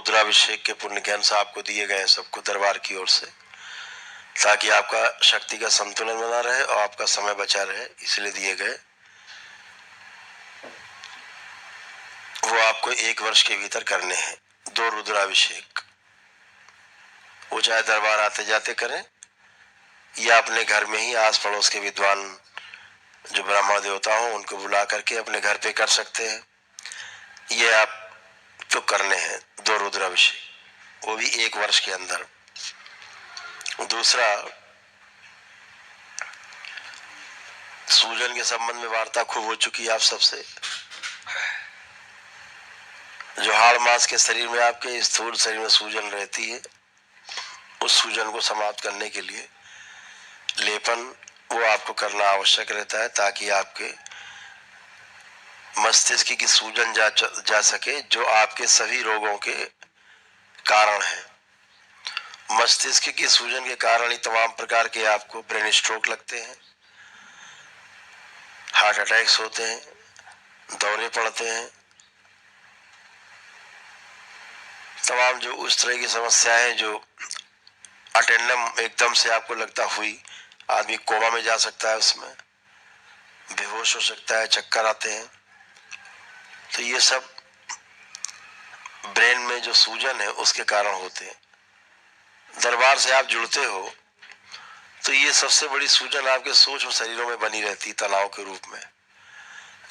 रुद्राभिषेक के पुण्य ज्ञान से आपको दिए गए हैं सबको दरबार की ओर से, ताकि आपका शक्ति का संतुलन बना रहे और आपका समय बचा रहे, इसलिए दिए गए। वो आपको 1 वर्ष के भीतर करने हैं 2 रुद्राभिषेक। वो चाहे दरबार आते जाते करें या अपने घर में ही आस पड़ोस के विद्वान जो ब्राह्मण देवता हो उनको बुला करके अपने घर पे कर सकते हैं। ये आप तो करने हैं 2 रुद्राभिषेक, वो भी 1 वर्ष के अंदर। दूसरा, सूजन के संबंध में वार्ता खूब हो चुकी है आप सबसे। जो हाड़ मास के शरीर में, आपके स्थूल शरीर में सूजन रहती है, उस सूजन को समाप्त करने के लिए लेपन वो आपको करना आवश्यक रहता है, ताकि आपके मस्तिष्क की सूजन जा सके, जो आपके सभी रोगों के कारण है। मस्तिष्क की सूजन के कारण ही तमाम प्रकार के आपको ब्रेन स्ट्रोक लगते हैं, हार्ट अटैक्स होते हैं, दौरे पड़ते हैं, तमाम जो उस तरह की समस्याएं जो अटेंडम एकदम से आपको लगता हुई, आदमी कोमा में जा सकता है, उसमें बेहोश हो सकता है, चक्कर आते हैं। तो ये सब ब्रेन में जो सूजन है उसके कारण होते हैं। दरबार से आप जुड़ते हो तो ये सबसे बड़ी सूजन आपके सूक्ष्म शरीरों में बनी रहती तनाव के रूप में,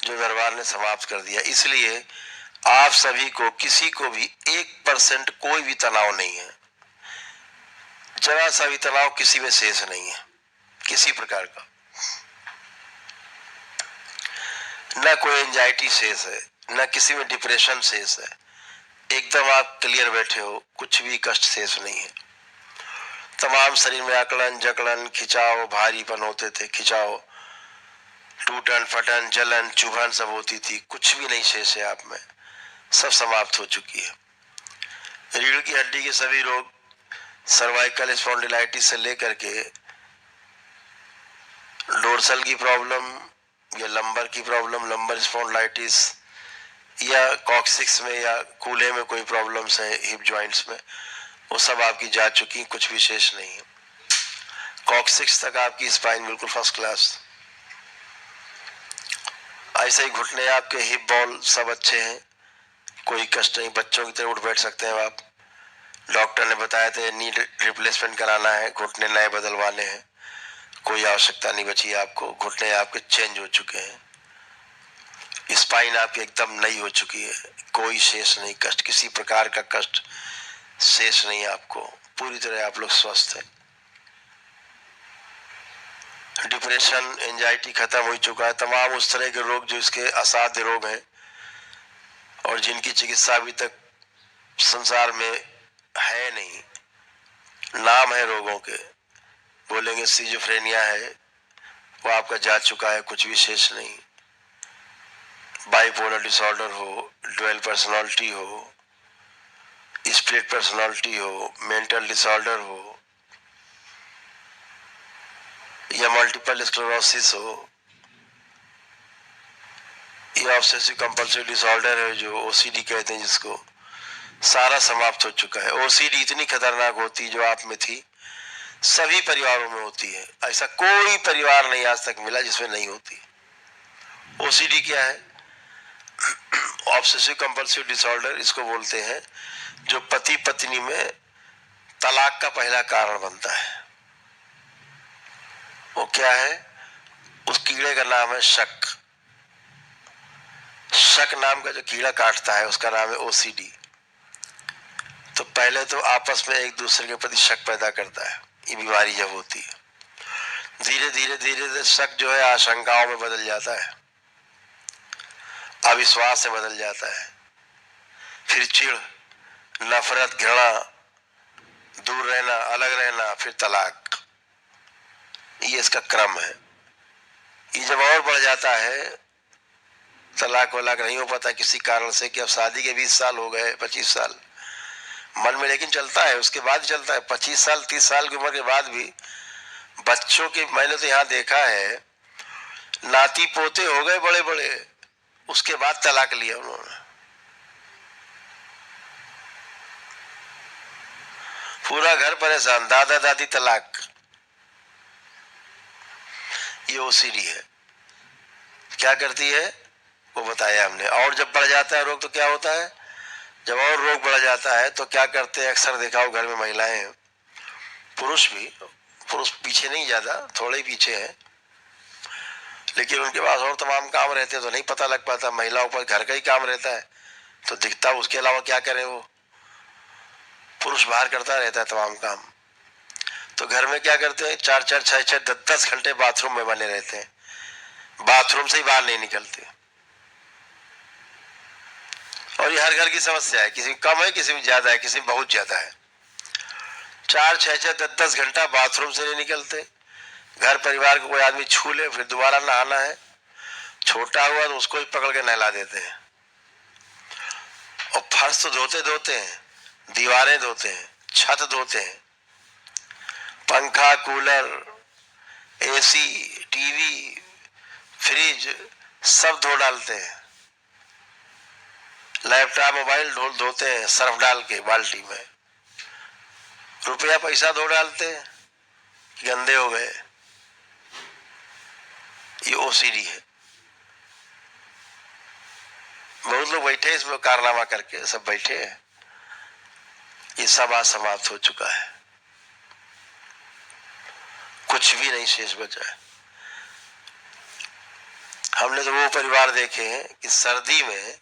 जो दरबार ने समाप्त कर दिया। इसलिए आप सभी को, किसी को भी 1% कोई भी तनाव नहीं है, जरा सा भी तनाव किसी में शेष नहीं है, किसी प्रकार का। न कोई एंजाइटी शेष है, न किसी में डिप्रेशन शेष है, एकदम आप क्लियर बैठे हो, कुछ भी कष्ट शेष नहीं है। तमाम शरीर में अकड़न, जकड़न, खिंचाव, भारीपन होते थे, खिंचाव, टूटन, फटन, जलन, चुभन सब होती थी, कुछ भी नहीं शेष है आप में, सब समाप्त हो चुकी है। रीढ़ की हड्डी के सभी रोग, सर्वाइकल स्पॉन्डिलाइटिस से लेकर के डोर्सल की प्रॉब्लम या लंबर की प्रॉब्लम, लंबर स्पॉन्डिलाइटिस, या कॉक्सिक्स में या कूल्हे में कोई प्रॉब्लम्स है हिप जॉइंट्स में, वो सब आपकी जा चुकी, कुछ विशेष नहीं है। कॉक्सिक्स तक आपकी स्पाइन बिल्कुल फर्स्ट क्लास। ऐसे ही घुटने आपके, हिप बॉल सब अच्छे हैं, कोई कष्ट नहीं, बच्चों की तरह उठ बैठ सकते हैं आप। डॉक्टर ने बताया था नी रिप्लेसमेंट कराना है, घुटने नए बदलवाने हैं, कोई आवश्यकता नहीं बची आपको, घुटने आपके चेंज हो चुके हैं, स्पाइन आपकी एकदम नई हो चुकी है, कोई शेष नहीं, कष्ट किसी प्रकार का कष्ट शेष नहीं आपको, पूरी तरह आप लोग स्वस्थ हैं। डिप्रेशन, एंजाइटी खत्म हो चुका है, तमाम उस तरह के रोग जो इसके असाध्य रोग हैं और जिनकी चिकित्सा अभी तक संसार में है नहीं, नाम है रोगों के, बोलेंगे सिजोफ्रेनिया है, वो आपका जा चुका है, कुछ भी शेष नहीं। बाइपोलर डिसऑर्डर हो, ड्वेल पर्सनालिटी हो, स्प्लिट पर्सनालिटी हो, मेंटल डिसऑर्डर हो, या मल्टीपल स्क्लेरोसिस हो, या ऑब्सेसिव कंपल्सिव डिसऑर्डर है जो ओसीडी कहते हैं जिसको, सारा समाप्त हो चुका है। ओसीडी इतनी खतरनाक होती जो आप में थी, सभी परिवारों में होती है, ऐसा कोई परिवार नहीं आज तक मिला जिसमें नहीं होती। ओसीडी क्या है? ऑब्सेसिव कंपल्सिव डिसऑर्डर इसको बोलते हैं, जो पति पत्नी में तलाक का पहला कारण बनता है। वो क्या है? उस कीड़े का नाम है शक। शक नाम का जो कीड़ा काटता है उसका नाम है ओसीडी। तो पहले तो आपस में एक दूसरे के प्रति शक पैदा करता है, ये बीमारी जब होती है। धीरे धीरे धीरे धीरे शक जो है आशंकाओं में बदल जाता है, अविश्वास में बदल जाता है, फिर चिढ़, नफरत, घृणा, दूर रहना, अलग रहना, फिर तलाक। ये इसका क्रम है। ये जब और बढ़ जाता है, तलाक वलाक नहीं हो पाता किसी कारण से, कि अब शादी के 20 साल हो गए, 25 साल मन में लेकिन चलता है, उसके बाद चलता है। 25 साल 30 साल की उम्र के बाद भी बच्चों के, मैंने तो यहाँ देखा है, नाती पोते हो गए बड़े बड़े, उसके बाद तलाक लिया उन्होंने। पूरा घर परेशान, दादा दादी तलाक। ये ओसीडी है। क्या करती है वो बताया हमने। और जब बढ़ जाता है रोग तो क्या होता है, जब और रोग बढ़ जाता है तो क्या करते हैं, अक्सर देखा हो घर में महिलाएं, पुरुष भी, पुरुष पीछे नहीं, ज्यादा थोड़े ही पीछे हैं, लेकिन उनके पास और तमाम काम रहते हैं तो नहीं पता लग पाता। महिलाओं पर घर का ही काम रहता है तो दिखता, उसके अलावा क्या करे वो, पुरुष बाहर करता रहता है तमाम काम। तो घर में क्या करते हैं, 4-4, 6-6, 10-10 घंटे बाथरूम में बने रहते हैं, बाथरूम से ही बाहर नहीं निकलते। और ये हर घर की समस्या है, किसी में कम है, किसी में ज्यादा है, किसी में बहुत ज्यादा है। 4-6-6, 10-10 घंटा बाथरूम से नहीं निकलते। घर परिवार को कोई आदमी छू ले फिर दोबारा नहाना है, छोटा हुआ तो उसको ही पकड़ के नहला देते हैं। और फर्श तो धोते धोते हैं, दीवारें धोते हैं, छत धोते हैं, पंखा, कूलर, एसी, टीवी, फ्रिज सब धो डालते हैं। लैपटॉप, मोबाइल धोते हैं सर्फ डाल के बाल्टी में। रुपया पैसा धो डालते हैं, गंदे हो गए। ये ओसीडी है। बहुत लोग बैठे इसमें कारनामा करके, सब बैठे हैं। ये सब आज समाप्त हो चुका है, कुछ भी नहीं शेष बचा है। हमने तो वो परिवार देखे हैं कि सर्दी में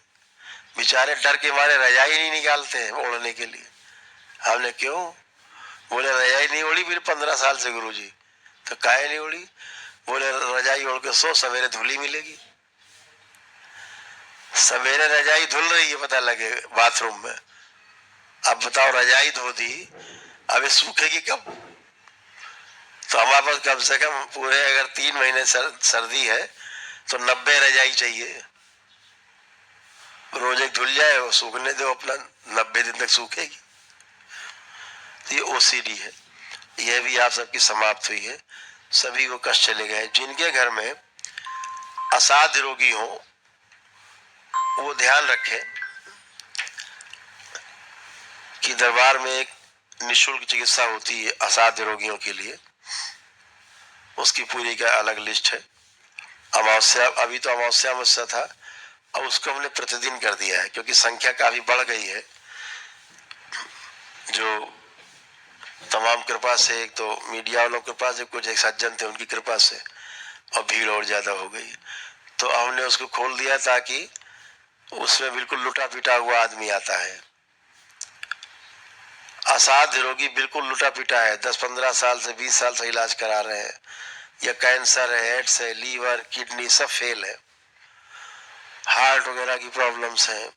बेचारे डर के मारे रजाई नहीं निकालते हैं ओढ़ने के लिए। हमने क्यों, बोले रजाई नहीं ओढ़ी फिर 15 साल से गुरुजी। तो काहे नहीं ओढ़ी, बोले रजाई ओढ़ के सो, सवेरे धुली मिलेगी। सवेरे रजाई धुल रही है पता लगे बाथरूम में, अब बताओ रजाई धो दी, अब सूखेगी कब। तो हमारे पास कम से कम पूरे अगर 3 महीने सर्दी है तो 90 रजाई चाहिए। रोज एक धुल जाए, वो सूखने दो अपना, 90 दिन तक सूखेगी। ये ओसीडी है, यह भी आप सबकी समाप्त हुई है। सभी को कष्ट चले गए। जिनके घर में असाध्य रोगी हो वो ध्यान रखें कि दरबार में एक निःशुल्क चिकित्सा होती है असाध्य रोगियों के लिए, उसकी पूरी का अलग लिस्ट है। अमावस्या, अभी तो अमावस्या मुझसे था, अब उसको हमने प्रतिदिन कर दिया है क्योंकि संख्या काफी बढ़ गई है। जो तमाम कृपा से, एक तो मीडिया वालों के पास, कुछ एक सज्जन थे उनकी कृपा से, और भीड़ और ज्यादा हो गई तो हमने उसको खोल दिया ताकि उसमें बिल्कुल लुटा पिटा हुआ आदमी आता है। असाध्य रोगी बिल्कुल लुटा पिटा है, 10-15 साल से 20 साल से इलाज करा रहे हैं, या कैंसर है, एड्स है, लीवर, किडनी सब फेल है, हार्ट वगैरह की प्रॉब्लम्स हैं,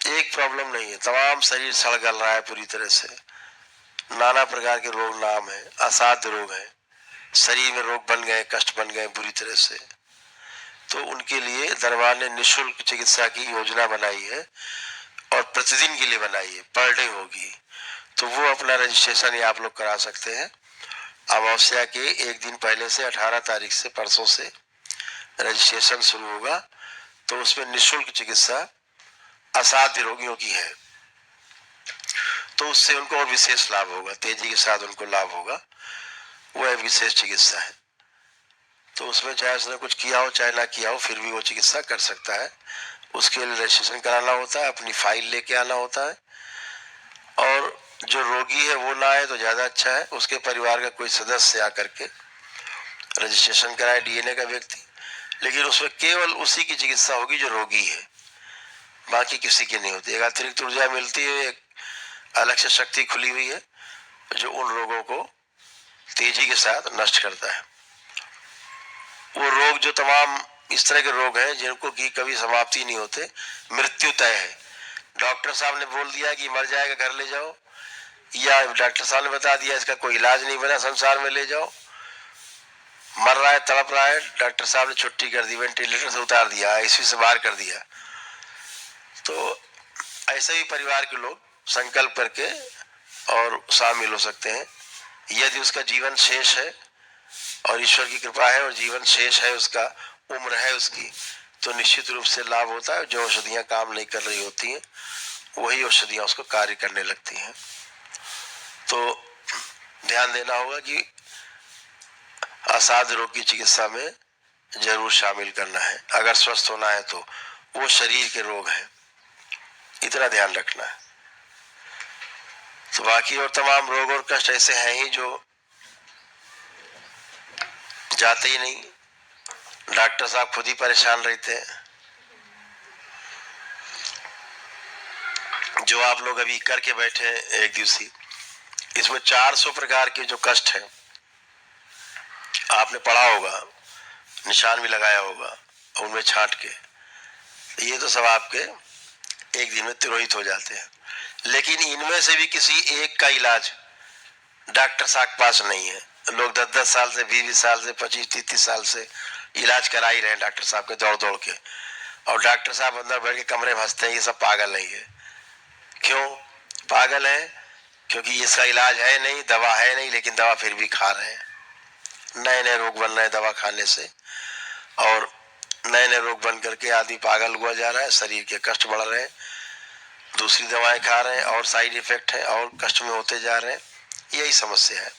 एक प्रॉब्लम नहीं है, तमाम शरीर सड़ गल रहा है पूरी तरह से, नाना प्रकार के रोग नाम है, असाध्य रोग है, शरीर में रोग बन गए, कष्ट बन गए बुरी तरह से। तो उनके लिए दरबार ने निःशुल्क चिकित्सा की योजना बनाई है और प्रतिदिन के लिए बनाई है, पर डे होगी। तो वो अपना रजिस्ट्रेशन ये आप लोग करा सकते हैं। अमावस्या के एक दिन पहले से 18 तारीख से, परसों से रजिस्ट्रेशन शुरू होगा। तो उसमें निःशुल्क चिकित्सा असाध्य रोगियों की है, तो उससे उनको और विशेष लाभ होगा, तेजी के साथ उनको लाभ होगा। वह विशेष चिकित्सा है, तो उसमें चाहे उसने कुछ किया हो चाहे ना किया हो, फिर भी वो चिकित्सा कर सकता है। उसके लिए रजिस्ट्रेशन कराना होता है, अपनी फाइल लेके आना होता है, और जो रोगी है वो ना आए तो ज्यादा अच्छा है, उसके परिवार का कोई सदस्य आकर के रजिस्ट्रेशन कराए, डीएनए का व्यक्ति। लेकिन उसमें केवल उसी की चिकित्सा होगी जो रोगी है, बाकी किसी की नहीं होती। एक अतिरिक्त ऊर्जा मिलती है, एक अलग से शक्ति खुली हुई है जो उन रोगों को तेजी के साथ नष्ट करता है। वो रोग जो तमाम इस तरह के रोग हैं जिनको की कभी समाप्ति नहीं होते, मृत्यु तय है। डॉक्टर साहब ने बोल दिया कि मर जाएगा घर ले जाओ, या डॉक्टर साहब ने बता दिया इसका कोई इलाज नहीं बना संसार में ले जाओ, मर रहा है, तड़प रहा है, डॉक्टर साहब ने छुट्टी कर दी, वेंटिलेटर से उतार दिया, आईसीयू से बाहर कर दिया। तो ऐसे भी परिवार के लोग संकल्प करके और शामिल हो सकते हैं। यदि उसका जीवन शेष है और ईश्वर की कृपा है और जीवन शेष है, उसका उम्र है उसकी, तो निश्चित रूप से लाभ होता है। जो औषधियां काम नहीं कर रही होती हैं वही औषधियां उसको कार्य करने लगती हैं। तो ध्यान देना होगा कि असाध्य रोग की चिकित्सा में जरूर शामिल करना है। अगर स्वस्थ होना है तो वो शरीर के रोग हैं, इतना ध्यान रखना है। तो बाकी और तमाम रोग और कष्ट ऐसे हैं ही जो जाते ही नहीं। डॉक्टर साहब खुद ही परेशान रहते हैं। जो आप लोग अभी करके बैठे एक दिवसीय, इसमें 400 प्रकार के जो कष्ट हैं आपने पढ़ा होगा, निशान भी लगाया होगा उनमें छांट के, ये तो सब आपके एक दिन में तिरोहित हो जाते हैं। लेकिन इनमें से भी किसी एक का इलाज डॉक्टर साहब के पास नहीं है। लोग 10-10 साल से, 20-20 साल से, 25-30 साल से इलाज करा ही रहे हैं डॉक्टर साहब के दौड़ दौड़ के, और डॉक्टर साहब अंदर बैठ के कमरे में हंसते हैं ये सब पागल नहीं है। क्यों पागल है? क्योंकि इसका इलाज है नहीं, दवा है नहीं, लेकिन दवा फिर भी खा रहे हैं। नए नए रोग बन रहे हैं दवा खाने से, और नए नए रोग बन करके आदमी पागल हुआ जा रहा है, शरीर के कष्ट बढ़ रहे हैं, दूसरी दवाएं खा रहे हैं और साइड इफेक्ट है और कष्ट में होते जा रहे हैं। यही समस्या है।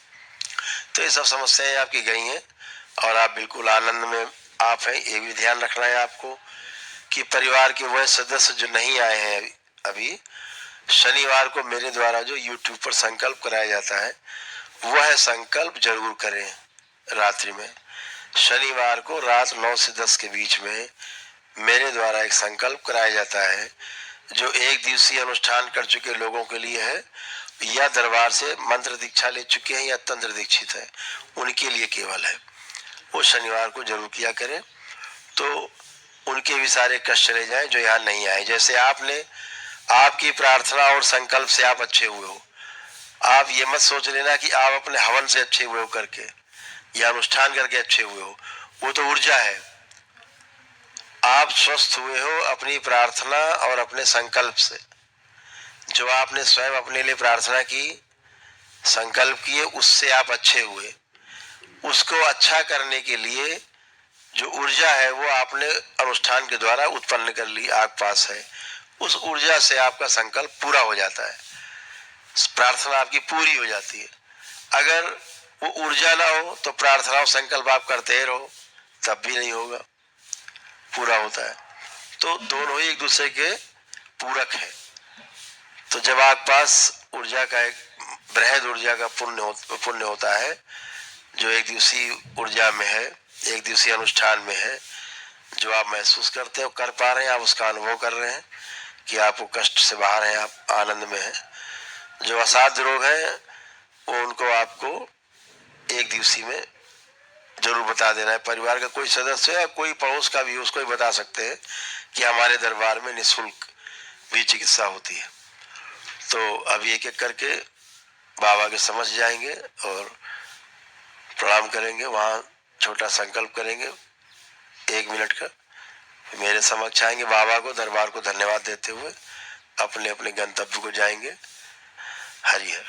तो ये सब समस्याएं आपकी गई हैं और आप बिल्कुल आनंद में आप हैं। ये भी ध्यान रखना है आपको कि परिवार के वह सदस्य जो नहीं आए हैं अभी, शनिवार को मेरे द्वारा जो YouTube पर संकल्प कराया जाता है वह संकल्प जरूर करें। रात्रि में शनिवार को रात 9 से 10 के बीच में मेरे द्वारा एक संकल्प कराया जाता है जो एक दिवसीय अनुष्ठान कर चुके लोगों के लिए है, या दरबार से मंत्र दीक्षा ले चुके हैं या तंत्र दीक्षित है, उनके लिए केवल है। वो शनिवार को जरूर किया करें तो उनके भी सारे कष्ट चले जाए जो यहाँ नहीं आए। जैसे आपने, आपकी प्रार्थना और संकल्प से आप अच्छे हुए हो। आप ये मत सोच लेना कि आप अपने हवन से अच्छे हुए हो करके या अनुष्ठान करके अच्छे हुए हो, वो तो ऊर्जा है। आप स्वस्थ हुए हो अपनी प्रार्थना और अपने संकल्प से। जो आपने स्वयं अपने लिए प्रार्थना की, संकल्प किए, उससे आप अच्छे हुए। उसको अच्छा करने के लिए जो ऊर्जा है वो आपने अनुष्ठान के द्वारा उत्पन्न कर ली, आप पास है। उस ऊर्जा से आपका संकल्प पूरा हो जाता है, प्रार्थना आपकी पूरी हो जाती है। अगर वो ऊर्जा ना हो तो प्रार्थना और संकल्प आप करते रहो तब भी नहीं होगा, पूरा होता है। तो दोनों ही एक दूसरे के पूरक है। तो जब आप पास ऊर्जा का एक बृहद ऊर्जा का पुण्य होता है जो एक दिवसीय ऊर्जा में है, एक दिवसीय अनुष्ठान में है, जो आप महसूस करते हो, कर पा रहे हैं, आप उसका अनुभव कर रहे हैं कि आप वो कष्ट से बाहर हैं, आप आनंद में हैं। जो असाध्य रोग है वो उनको आपको एक दिवसीय में जरूर बता देना है। परिवार का कोई सदस्य या कोई पड़ोस का भी, उसको ही बता सकते हैं कि हमारे दरबार में निःशुल्क भी चिकित्सा होती है। तो अभी एक एक करके बाबा के समझ जाएंगे और प्रणाम करेंगे, वहाँ छोटा संकल्प करेंगे 1 मिनट का, मेरे समक्ष आएंगे, बाबा को, दरबार को धन्यवाद देते हुए अपने अपने गंतव्य को जाएंगे। हरि हर।